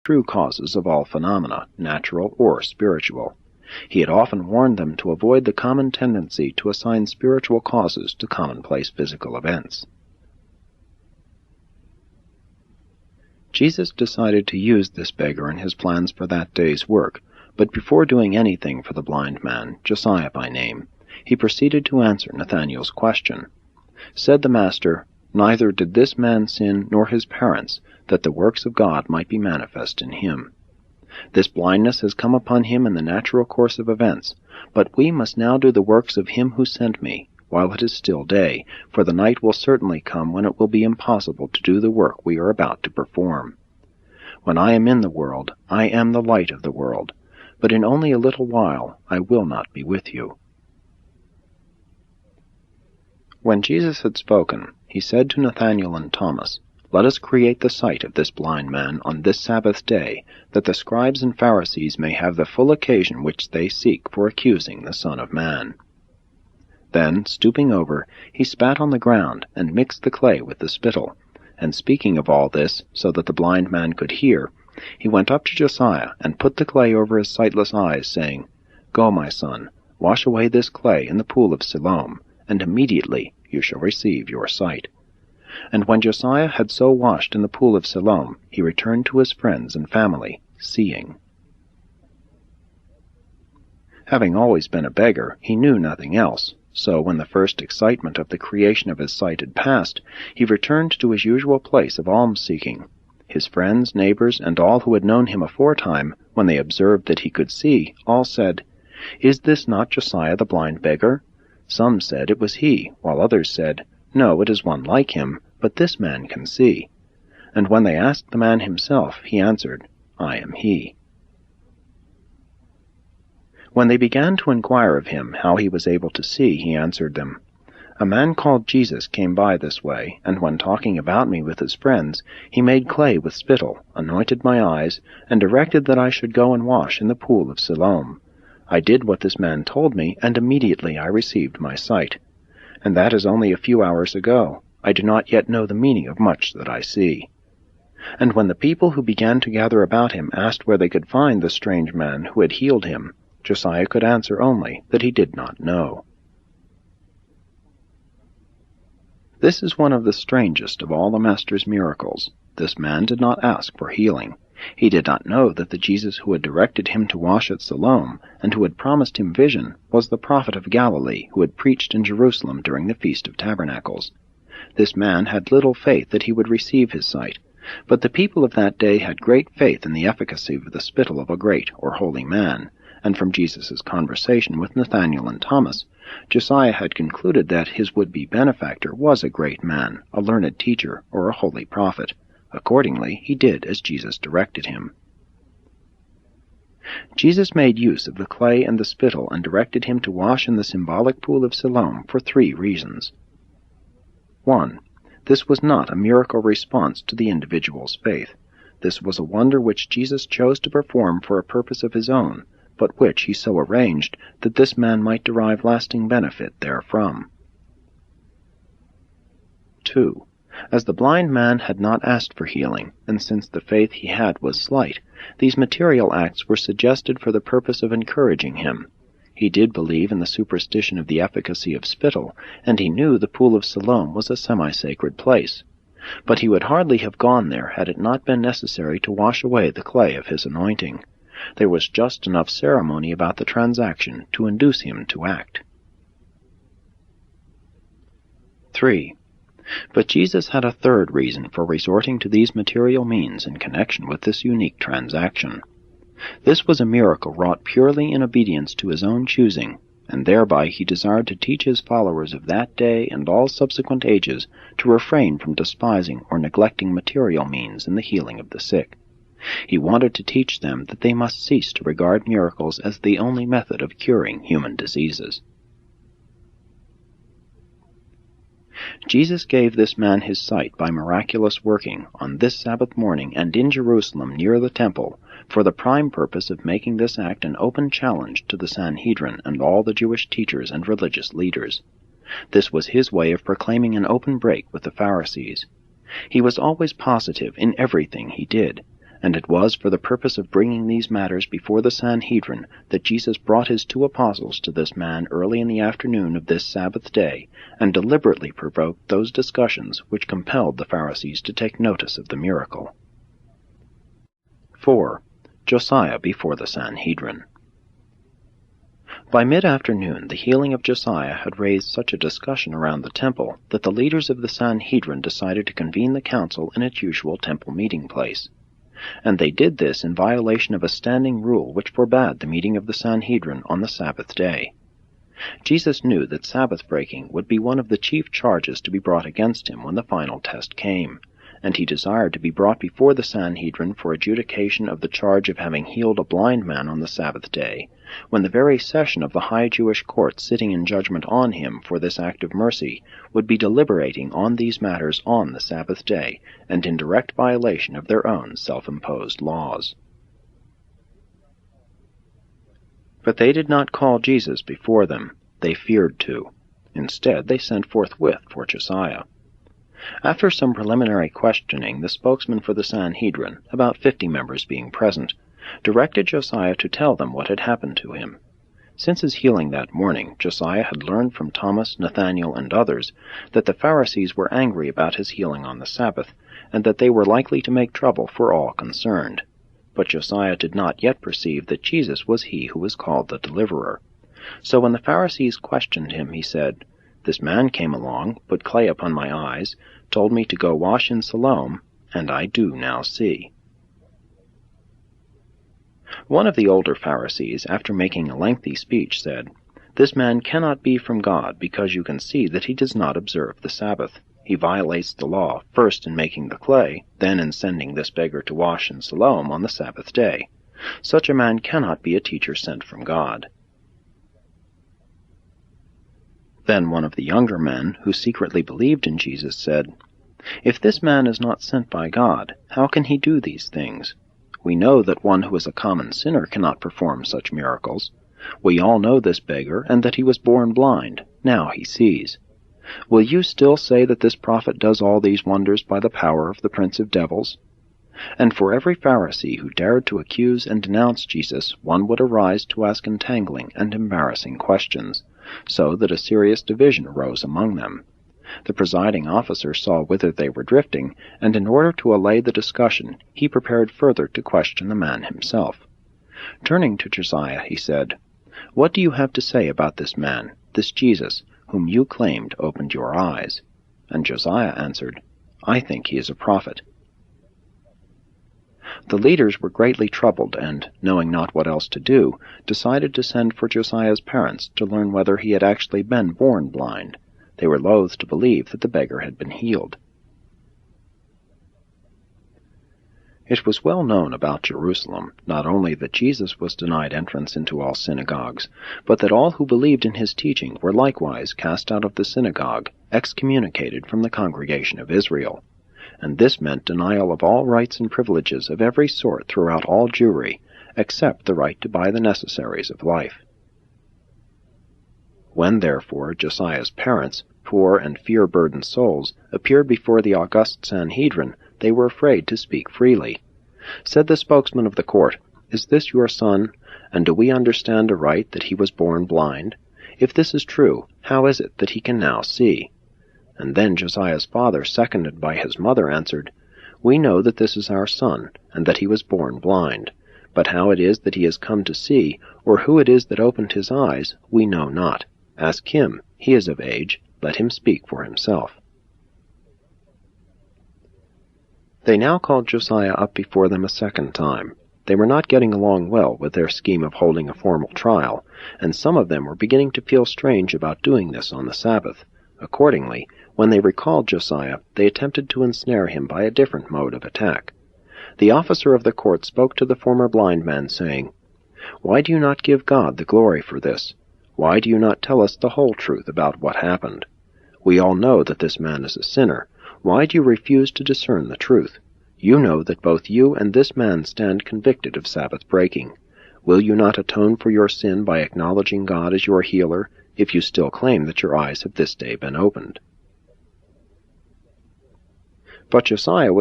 true causes of all phenomena, natural or spiritual. He had often warned them to avoid the common tendency to assign spiritual causes to commonplace physical events. Jesus decided to use this beggar in his plans for that day's work, but before doing anything for the blind man, Josiah by name, he proceeded to answer Nathanael's question. Said the Master, "Neither did this man sin nor his parents, that the works of God might be manifest in him. This blindness has come upon him in the natural course of events, but we must now do the works of him who sent me, while it is still day, for the night will certainly come when it will be impossible to do the work we are about to perform. When I am in the world, I am the light of the world, but in only a little while I will not be with you." When Jesus had spoken, he said to Nathanael and Thomas, "Let us create the sight of this blind man on this Sabbath day, that the scribes and Pharisees may have the full occasion which they seek for accusing the Son of Man." Then, stooping over, he spat on the ground and mixed the clay with the spittle, and speaking of all this, so that the blind man could hear, he went up to Josiah and put the clay over his sightless eyes, saying, "Go, my son, wash away this clay in the pool of Siloam, and immediately you shall receive your sight." And when Josiah had so washed in the pool of Siloam, he returned to his friends and family, seeing. Having always been a beggar, he knew nothing else, so when the first excitement of the creation of his sight had passed, he returned to his usual place of alms-seeking. His friends, neighbors, and all who had known him aforetime, when they observed that he could see, all said, "Is this not Josiah the blind beggar?" Some said it was he, while others said, "No, it is one like him, but this man can see." And when they asked the man himself, he answered, "I am he." When they began to inquire of him how he was able to see, he answered them, "A man called Jesus came by this way, and when talking about me with his friends, he made clay with spittle, anointed my eyes, and directed that I should go and wash in the pool of Siloam. I did what this man told me, and immediately I received my sight. And that is only a few hours ago. I do not yet know the meaning of much that I see." And when the people who began to gather about him asked where they could find the strange man who had healed him, Josiah could answer only that he did not know. This is one of the strangest of all the Master's miracles. This man did not ask for healing. He did not know that the Jesus who had directed him to wash at Siloam, and who had promised him vision, was the prophet of Galilee who had preached in Jerusalem during the Feast of Tabernacles. This man had little faith that he would receive his sight, but the people of that day had great faith in the efficacy of the spittle of a great or holy man, and from Jesus' conversation with Nathanael and Thomas, Josiah had concluded that his would-be benefactor was a great man, a learned teacher, or a holy prophet. Accordingly, he did as Jesus directed him. Jesus made use of the clay and the spittle and directed him to wash in the symbolic pool of Siloam for 3 reasons. 1. This was not a miracle response to the individual's faith. This was a wonder which Jesus chose to perform for a purpose of his own, but which he so arranged that this man might derive lasting benefit therefrom. 2. As the blind man had not asked for healing, and since the faith he had was slight, these material acts were suggested for the purpose of encouraging him. He did believe in the superstition of the efficacy of spittle, and he knew the pool of Siloam was a semi-sacred place. But he would hardly have gone there had it not been necessary to wash away the clay of his anointing. There was just enough ceremony about the transaction to induce him to act. 3. But Jesus had a third reason for resorting to these material means in connection with this unique transaction. This was a miracle wrought purely in obedience to his own choosing, and thereby he desired to teach his followers of that day and all subsequent ages to refrain from despising or neglecting material means in the healing of the sick. He wanted to teach them that they must cease to regard miracles as the only method of curing human diseases. Jesus gave this man his sight by miraculous working on this Sabbath morning and in Jerusalem near the temple, for the prime purpose of making this act an open challenge to the Sanhedrin and all the Jewish teachers and religious leaders. This was his way of proclaiming an open break with the Pharisees. He was always positive in everything he did, And it was for the purpose of bringing these matters before the Sanhedrin that Jesus brought his 2 apostles to this man early in the afternoon of this Sabbath day, and deliberately provoked those discussions which compelled the Pharisees to take notice of the miracle. 4. Josiah before the Sanhedrin. By mid-afternoon, the healing of Josiah had raised such a discussion around the temple that the leaders of the Sanhedrin decided to convene the council in its usual temple meeting place. And they did this in violation of a standing rule which forbade the meeting of the Sanhedrin on the Sabbath day. Jesus knew that Sabbath breaking would be one of the chief charges to be brought against him when the final test came, and he desired to be brought before the Sanhedrin for adjudication of the charge of having healed a blind man on the Sabbath day, when the very session of the high Jewish court sitting in judgment on him for this act of mercy would be deliberating on these matters on the Sabbath day, and in direct violation of their own self-imposed laws. But they did not call Jesus before them. They feared to. Instead, they sent forthwith for Josiah. After some preliminary questioning, the spokesman for the Sanhedrin, about 50 members being present, directed Josiah to tell them what had happened to him. Since his healing that morning, Josiah had learned from Thomas, Nathanael, and others that the Pharisees were angry about his healing on the Sabbath, and that they were likely to make trouble for all concerned. But Josiah did not yet perceive that Jesus was he who was called the deliverer. So when the Pharisees questioned him, he said, "This man came along, put clay upon my eyes, told me to go wash in Siloam, and I do now see." One of the older Pharisees, after making a lengthy speech, said, "This man cannot be from God, because you can see that he does not observe the Sabbath. He violates the law, first in making the clay, then in sending this beggar to wash in Siloam on the Sabbath day. Such a man cannot be a teacher sent from God." Then one of the younger men, who secretly believed in Jesus, said, "If this man is not sent by God, how can he do these things? We know that one who is a common sinner cannot perform such miracles. We all know this beggar, and that he was born blind. Now he sees. Will you still say that this prophet does all these wonders by the power of the prince of devils?" And for every Pharisee who dared to accuse and denounce Jesus, one would arise to ask entangling and embarrassing questions, so that a serious division arose among them. The presiding officer saw whither they were drifting, and in order to allay the discussion, he prepared further to question the man himself. Turning to Josiah, he said, "What do you have to say about this man, this Jesus, whom you claimed opened your eyes?" And Josiah answered, "I think he is a prophet." The leaders were greatly troubled and, knowing not what else to do, decided to send for Josiah's parents to learn whether he had actually been born blind. They were loath to believe that the beggar had been healed. It was well known about Jerusalem, not only that Jesus was denied entrance into all synagogues, but that all who believed in his teaching were likewise cast out of the synagogue, excommunicated from the congregation of Israel. And this meant denial of all rights and privileges of every sort throughout all Jewry, except the right to buy the necessaries of life. When, therefore, Josiah's parents, poor and fear-burdened souls, appeared before the august Sanhedrin, they were afraid to speak freely. Said the spokesman of the court, "Is this your son? And do we understand aright that he was born blind? If this is true, how is it that he can now see?" And then Josiah's father, seconded by his mother, answered, "We know that this is our son, and that he was born blind. But how it is that he has come to see, or who it is that opened his eyes, we know not. Ask him, he is of age, let him speak for himself." They now called Josiah up before them a second time. They were not getting along well with their scheme of holding a formal trial, and some of them were beginning to feel strange about doing this on the Sabbath. Accordingly, when they recalled Josiah, they attempted to ensnare him by a different mode of attack. The officer of the court spoke to the former blind man, saying, "Why do you not give God the glory for this? Why do you not tell us the whole truth about what happened? We all know that this man is a sinner. Why do you refuse to discern the truth? You know that both you and this man stand convicted of Sabbath breaking. Will you not atone for your sin by acknowledging God as your healer, if you still claim that your eyes have this day been opened?" But Josiah was